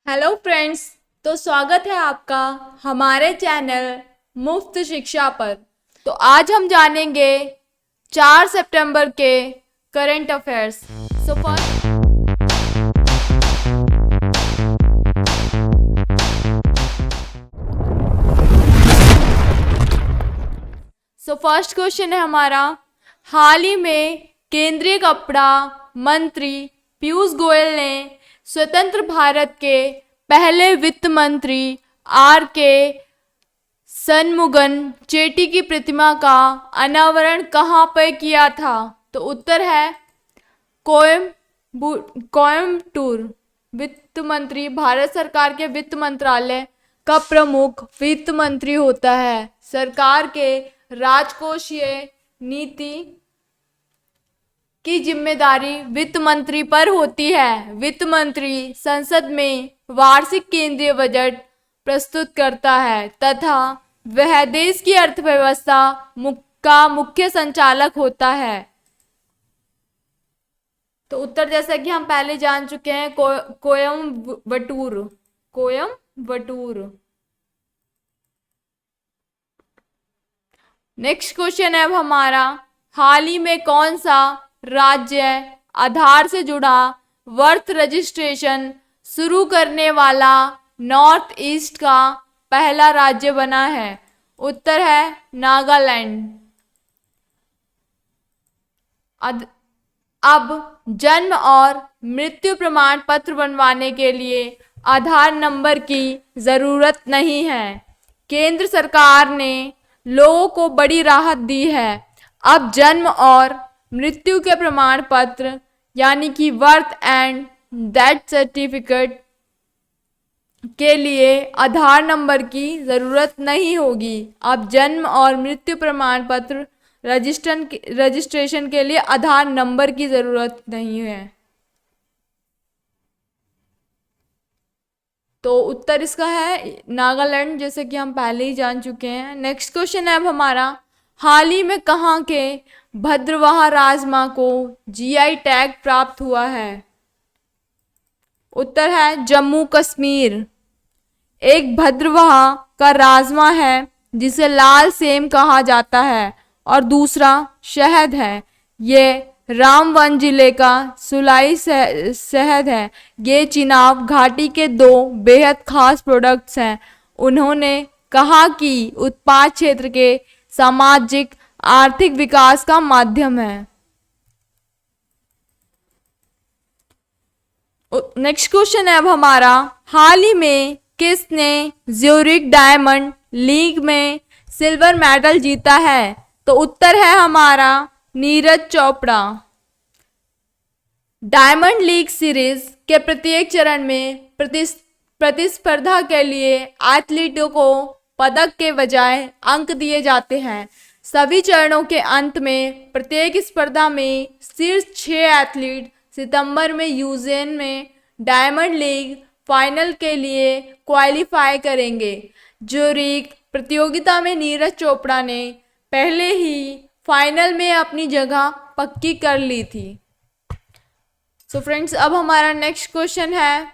Hello friends. तो स्वागत है आपका हमारे चैनल मुफ्त शिक्षा पर। तो आज हम जानेंगे 4 सितंबर के current affairs. So first question है हमारा। हाल ही में केंद्रीय कपड़ा मंत्री पीयूष गोयल ने स्वतंत्र भारत के पहले वित्त मंत्री आर के सनमुगन चेट्टी की प्रतिमा का अनावरण कहाँ पर किया था? तो उत्तर है कोयम्बटूर। वित्त मंत्री भारत सरकार के वित्त मंत्रालय का प्रमुख वित्त मंत्री होता है। सरकार के राजकोषीय नीति की जिम्मेदारी वित्त मंत्री पर होती है। वित्त मंत्री संसद में वार्षिक केंद्रीय बजट प्रस्तुत करता है तथा वह देश की अर्थव्यवस्था का मुख्य संचालक होता है। तो उत्तर जैसा कि हम पहले जान चुके हैं, कोयम्बटूर। नेक्स्ट क्वेश्चन है अब हमारा। हाल ही में कौन सा राज्य आधार से जुड़ा वर्थ रजिस्ट्रेशन शुरू करने वाला नॉर्थ ईस्ट का पहला राज्य बना है? उत्तर है नागालैंड। अब जन्म और मृत्यु प्रमाण पत्र बनवाने के लिए आधार नंबर की जरूरत नहीं है। केंद्र सरकार ने लोगों को बड़ी राहत दी है। अब जन्म और मृत्यु के प्रमाण पत्र यानी कि बर्थ एंड डेथ सर्टिफिकेट के लिए आधार नंबर की ज़रूरत नहीं होगी। अब जन्म और मृत्यु प्रमाण पत्र रजिस्ट्रेशन के लिए आधार नंबर की ज़रूरत नहीं है। तो उत्तर इसका है नागालैंड, जैसे कि हम पहले ही जान चुके हैं। नेक्स्ट क्वेश्चन है अब हमारा। हाल ही में कहाँ के भद्रवाह राजमा को जीआई टैग प्राप्त हुआ है? उत्तर है जम्मू कश्मीर। एक भद्रवाह का राजमा है जिसे लाल सेम कहा जाता है और दूसरा शहद है। ये रामबन जिले का सुलाई शहद है। ये चिनाब घाटी के दो बेहद खास प्रोडक्ट्स हैं। उन्होंने कहा कि उत्पाद क्षेत्र के सामाजिक आर्थिक विकास का माध्यम है। नेक्स्ट क्वेश्चन है अब हमारा। हाल ही में किसने ज्यूरिक डायमंड लीग में सिल्वर मेडल जीता है? तो उत्तर है हमारा Neeraj Chopra. Diamond league series के प्रत्येक चरण में प्रतिस्पर्धा के लिए एथलीटों को पदक के बजाय अंक दिए जाते हैं। सभी चरणों के अंत में प्रत्येक स्पर्धा में शीर्ष 6 एथलीट सितंबर में यूजेन में डायमंड लीग फाइनल के लिए क्वालिफाई करेंगे। ज्यूरिक प्रतियोगिता में नीरज चोपड़ा ने पहले ही फाइनल में अपनी जगह पक्की कर ली थी। सो फ्रेंड्स, अब हमारा नेक्स्ट क्वेश्चन है।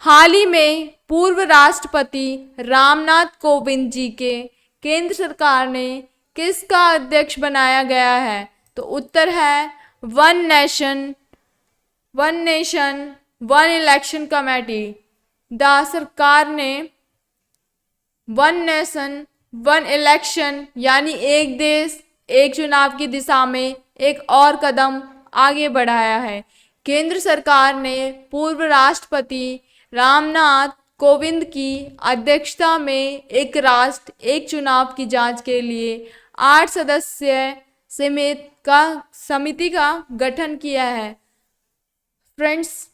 हाल ही में पूर्व राष्ट्रपति रामनाथ कोविंद जी के केंद्र सरकार ने किसका अध्यक्ष बनाया गया है? तो उत्तर है one nation one election committee. सरकार ने वन नेशन वन इलेक्शन यानी एक देश एक चुनाव की दिशा में एक और कदम आगे बढ़ाया है। केंद्र सरकार ने पूर्व राष्ट्रपति रामनाथ कोविंद की अध्यक्षता में एक राष्ट्र एक चुनाव की जांच के लिए 8 सदस्य समिति का गठन किया है। फ्रेंड्स,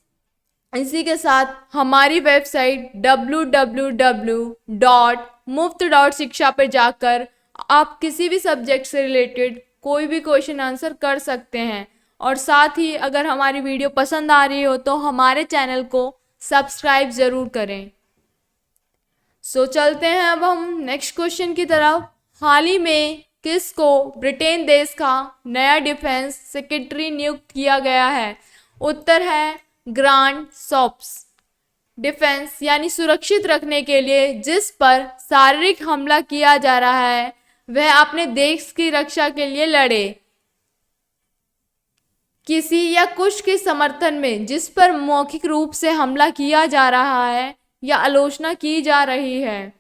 इसी के साथ हमारी वेबसाइट www.muft.शिक्षा पर जाकर आप किसी भी सब्जेक्ट से रिलेटेड कोई भी क्वेश्चन आंसर कर सकते हैं। और साथ ही अगर हमारी वीडियो पसंद आ रही हो तो हमारे चैनल को सब्सक्राइब ज़रूर करें। सो चलते हैं अब हम नेक्स्ट क्वेश्चन की तरफ। हाल ही में किसको ब्रिटेन देश का नया डिफेंस सेक्रेटरी नियुक्त किया गया है? उत्तर है ग्रांट शॉप्स। डिफेंस यानी सुरक्षित रखने के लिए जिस पर शारीरिक हमला किया जा रहा है वह अपने देश की रक्षा के लिए लड़े। किसी या कुछ के समर्थन में जिस पर मौखिक रूप से हमला किया जा रहा है या आलोचना की जा रही है।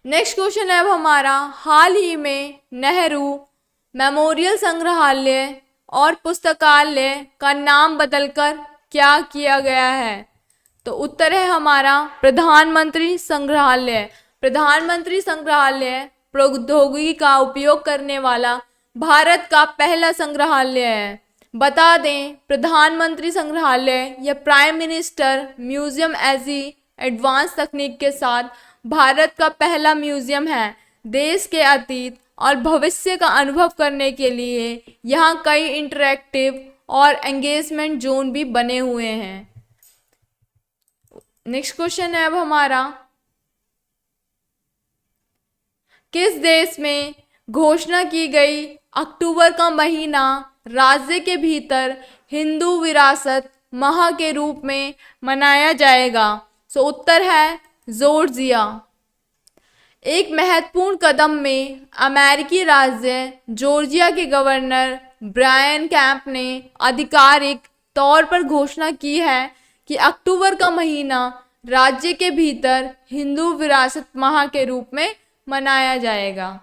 नेक्स्ट क्वेश्चन है अब हमारा, हाल ही में नेहरू मेमोरियल संग्रहालय और पुस्तकालय का नाम बदलकर क्या किया गया है? तो उत्तर है हमारा प्रधानमंत्री संग्रहालय। प्रधानमंत्री संग्रहालय प्रौद्योगिकी का उपयोग करने वाला भारत का पहला संग्रहालय है। बता दें, प्रधानमंत्री संग्रहालय या प्राइम मिनिस्टर म्यूजियम ऐसी एडवांस तकनीक के साथ भारत का पहला म्यूजियम है। देश के अतीत और भविष्य का अनुभव करने के लिए यहाँ कई इंटरैक्टिव और एंगेजमेंट जोन भी बने हुए हैं। नेक्स्ट क्वेश्चन है अब हमारा, किस देश में घोषणा की गई अक्टूबर का महीना राज्य के भीतर हिंदू विरासत माह के रूप में मनाया जाएगा? सो उत्तर है जॉर्जिया। एक महत्वपूर्ण कदम में अमेरिकी राज्य जॉर्जिया के गवर्नर ब्रायन कैंप ने आधिकारिक तौर पर घोषणा की है कि अक्टूबर का महीना राज्य के भीतर हिंदू विरासत माह के रूप में मनाया जाएगा।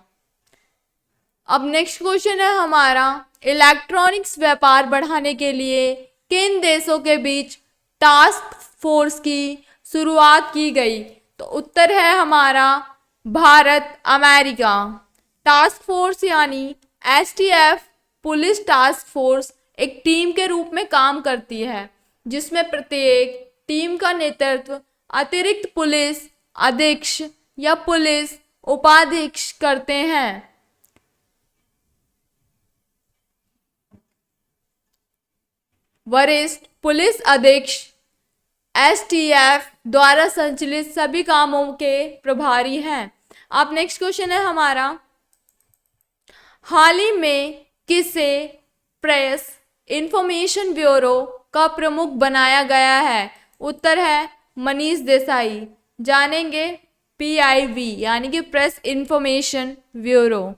अब नेक्स्ट क्वेश्चन है हमारा, इलेक्ट्रॉनिक्स व्यापार बढ़ाने के लिए किन देशों के बीच टास्क फोर्स की शुरुआत की गई? तो उत्तर है हमारा भारत अमेरिका। टास्क फोर्स यानी एसटीएफ पुलिस टास्क फोर्स एक टीम के रूप में काम करती है जिसमें प्रत्येक टीम का नेतृत्व अतिरिक्त पुलिस अधीक्षक या पुलिस उपाधीक्षक करते हैं। वरिष्ठ पुलिस अधीक्षक एसटीएफ द्वारा संचालित सभी कामों के प्रभारी हैं। अब नेक्स्ट क्वेश्चन है हमारा, हाल ही में किसे प्रेस इंफॉर्मेशन ब्यूरो का प्रमुख बनाया गया है? उत्तर है मनीष देसाई। जानेंगे पीआईबी यानी कि प्रेस इंफॉर्मेशन ब्यूरो।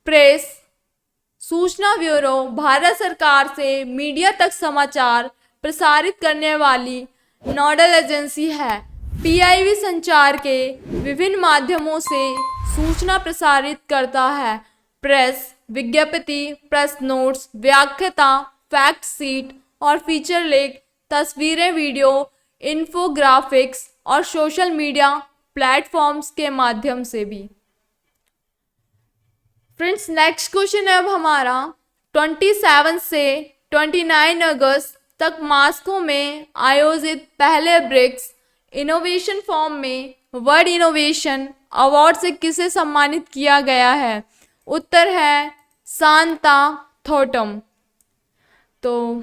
प्रेस सूचना ब्यूरो भारत सरकार से मीडिया तक समाचार प्रसारित करने वाली नोडल एजेंसी है। पीआईबी संचार के विभिन्न माध्यमों से सूचना प्रसारित करता है। प्रेस विज्ञप्ति, प्रेस नोट्स, व्याख्याता, फैक्ट शीट और फीचर लेख, तस्वीरें, वीडियो, इन्फोग्राफिक्स और सोशल मीडिया प्लेटफॉर्म्स के माध्यम से भी। फ्रेंड्स, नेक्स्ट क्वेश्चन है अब हमारा, 27 से 29 अगस्त तक मॉस्को में आयोजित पहले ब्रिक्स इनोवेशन फोरम में वर्ल्ड इनोवेशन अवार्ड से किसे सम्मानित किया गया है? उत्तर है सांता थोटम। तो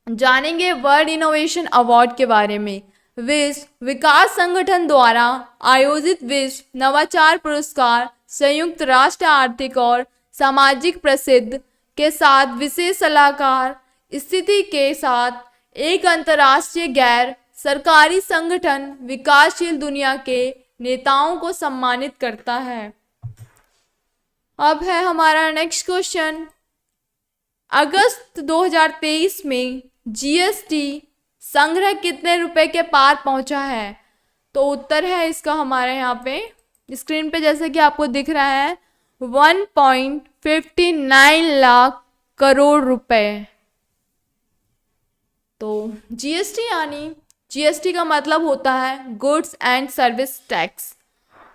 जानेंगे वर्ल्ड इनोवेशन अवार्ड के बारे में। विश्व विकास संगठन द्वारा आयोजित विश्व नवाचार पुरस्कार संयुक्त राष्ट्र आर्थिक और सामाजिक प्रसिद्ध के साथ विशेष सलाहकार स्थिति के साथ एक अंतर्राष्ट्रीय गैर सरकारी संगठन विकासशील दुनिया के नेताओं को सम्मानित करता है। अब है हमारा नेक्स्ट क्वेश्चन, अगस्त 2023 में जीएसटी संग्रह कितने रुपए के पार पहुंचा है? तो उत्तर है इसका हमारे यहाँ पे स्क्रीन पे जैसे कि आपको दिख रहा है 1.59 लाख करोड़ रुपए। तो जीएसटी का मतलब होता है गुड्स एंड सर्विस टैक्स,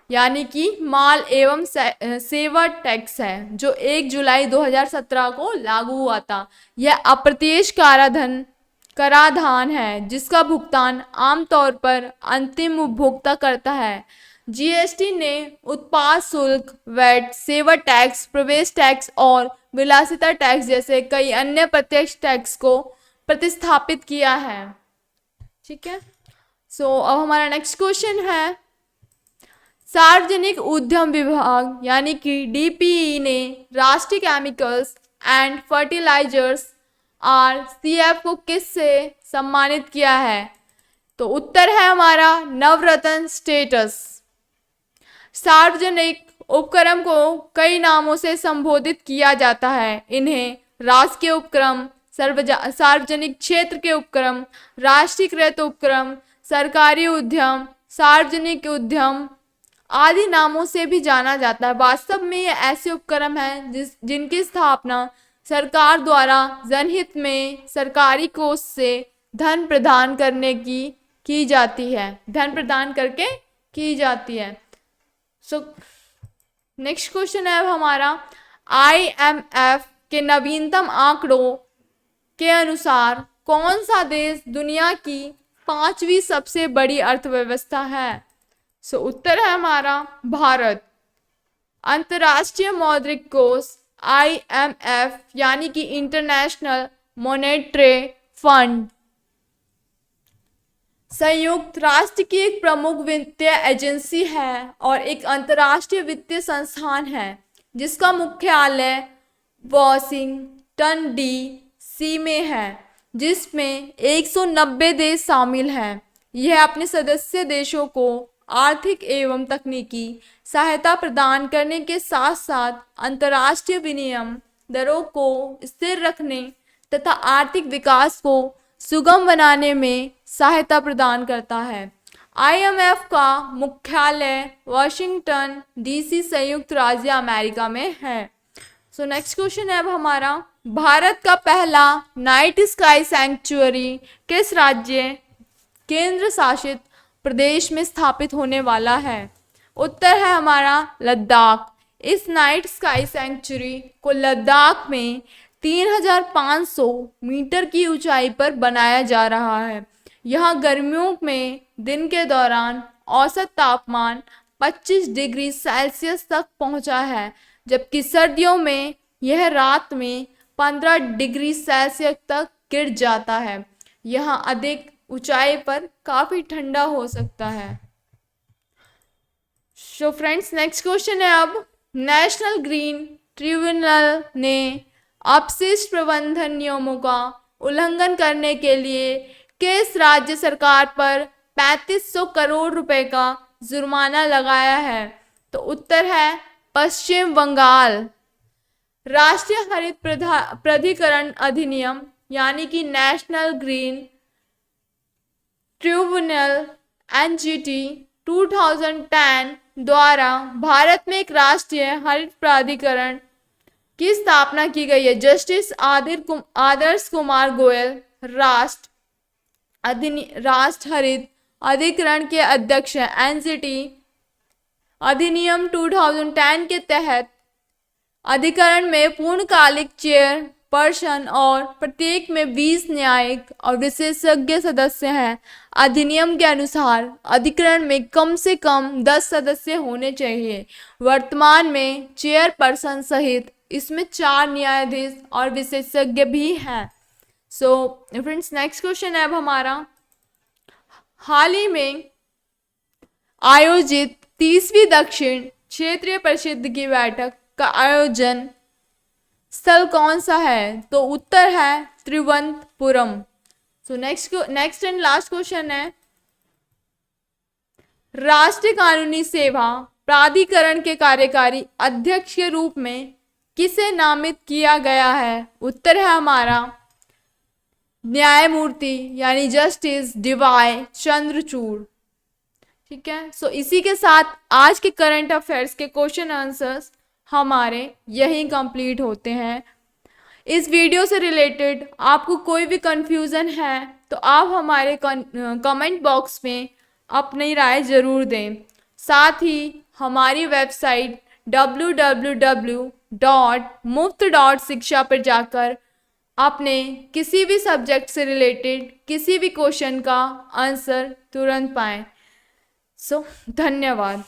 यानी कि माल एवं सेवा टैक्स है जो 1 जुलाई 2017 को लागू हुआ था। यह अप्रत्यक्ष कराधान है जिसका भुगतान आमतौर पर अंतिम उपभोक्ता करता है। जीएसटी ने उत्पाद शुल्क, वैट, सेवा टैक्स, प्रवेश टैक्स और विलासिता टैक्स जैसे कई अन्य प्रत्यक्ष टैक्स को प्रतिस्थापित किया है। ठीक है, अब हमारा नेक्स्ट क्वेश्चन है, सार्वजनिक उद्यम विभाग यानी कि डीपीई ने राष्ट्रीय केमिकल्स एंड फर्टिलाइजर्स RCF को किससे सम्मानित किया है? तो उत्तर है हमारा नवरत्न स्टेटस। सार्वजनिक उपक्रम को कई नामों से संबोधित किया जाता है। इन्हें राजकीय उपक्रम, सार्वजनिक क्षेत्र के उपक्रम, राष्ट्रीयकृत उपक्रम, सरकारी उद्यम, सार्वजनिक उद्यम आदि नामों से भी जाना जाता है। वास्तव में ये ऐसे उपक्रम हैं जिनकी स्थापना सरकार द्वारा जनहित में सरकारी कोष से धन प्रदान करने की जाती है, धन प्रदान करके की जाती है। सो नेक्स्ट क्वेश्चन है अब हमारा, IMF के नवीनतम आंकड़ों के अनुसार कौन सा देश दुनिया की 5वीं सबसे बड़ी अर्थव्यवस्था है? सो उत्तर है हमारा भारत। अंतर्राष्ट्रीय मौद्रिक कोष IMF यानी कि इंटरनेशनल मॉनेटरी फंड संयुक्त राष्ट्र की एक प्रमुख वित्तीय एजेंसी है और एक अंतर्राष्ट्रीय वित्तीय संस्थान है जिसका मुख्यालय वॉशिंगटन DC में है, जिसमें 190 देश शामिल हैं। यह अपने सदस्य देशों को आर्थिक एवं तकनीकी सहायता प्रदान करने के साथ साथ अंतर्राष्ट्रीय विनिमय दरों को स्थिर रखने तथा आर्थिक विकास को सुगम बनाने में सहायता प्रदान करता है। IMF का मुख्यालय वाशिंगटन DC संयुक्त राज्य अमेरिका में है। सो नेक्स्ट क्वेश्चन है अब हमारा, भारत का पहला नाइट स्काई सैंक्चुअरी किस राज्य केंद्र शासित प्रदेश में स्थापित होने वाला है? उत्तर है हमारा लद्दाख। इस नाइट स्काई सैंक्चुअरी को लद्दाख में 3500 मीटर की ऊंचाई पर बनाया जा रहा है। यहाँ गर्मियों में दिन के दौरान औसत तापमान 25 डिग्री सेल्सियस तक पहुँचा है, जबकि सर्दियों में यह रात में 15 डिग्री सेल्सियस तक गिर जाता है। यहाँ अधिक ऊंचाई पर काफ़ी ठंडा हो सकता है। सो फ्रेंड्स नेक्स्ट क्वेश्चन है अब, नेशनल ग्रीन ट्रिब्यूनल ने अपशिष्ट प्रबंधन नियमों का उल्लंघन करने के लिए किस राज्य सरकार पर 3500 करोड़ रुपए का जुर्माना लगाया है? तो उत्तर है पश्चिम बंगाल। राष्ट्रीय हरित प्राधिकरण अधिनियम यानी कि नेशनल ग्रीन ट्रिब्यूनल NGT 2010 द्वारा भारत में एक राष्ट्रीय हरित प्राधिकरण की स्थापना की गई है। जस्टिस आदर्श कुमार गोयल राष्ट्र हरित अधिकरण के अध्यक्ष हैं। NGT अधिनियम 2010 के तहत अधिकरण में पूर्णकालिक चेयरपर्सन और प्रत्येक में 20 न्यायिक और विशेषज्ञ सदस्य हैं। अधिनियम के अनुसार अधिकरण में कम से कम 10 सदस्य होने चाहिए। वर्तमान में चेयरपर्सन सहित इसमें 4 न्यायाधीश और विशेषज्ञ भी हैं। सो फ्रेंड्स नेक्स्ट क्वेश्चन है अब हमारा, हाल ही में आयोजित 30वीं दक्षिण क्षेत्रीय परिषद की बैठक का आयोजन स्थल कौन सा है? तो उत्तर है Thiruvananthapuram. So next and last question है, राष्ट्रीय कानूनी सेवा प्राधिकरण के कार्यकारी अध्यक्ष के रूप में किसे नामित किया गया है? उत्तर है हमारा न्यायमूर्ति यानी जस्टिस DY चंद्रचूड़। ठीक है, सो इसी के साथ आज के करंट अफेयर्स के क्वेश्चन आंसर्स हमारे यहीं कंप्लीट होते हैं। इस वीडियो से रिलेटेड आपको कोई भी कंफ्यूजन है तो आप हमारे कमेंट बॉक्स में अपनी राय ज़रूर दें। साथ ही हमारी वेबसाइट www.muft.शिक्षा पर जाकर अपने किसी भी सब्जेक्ट से रिलेटेड किसी भी क्वेश्चन का आंसर तुरंत पाएं। सो धन्यवाद।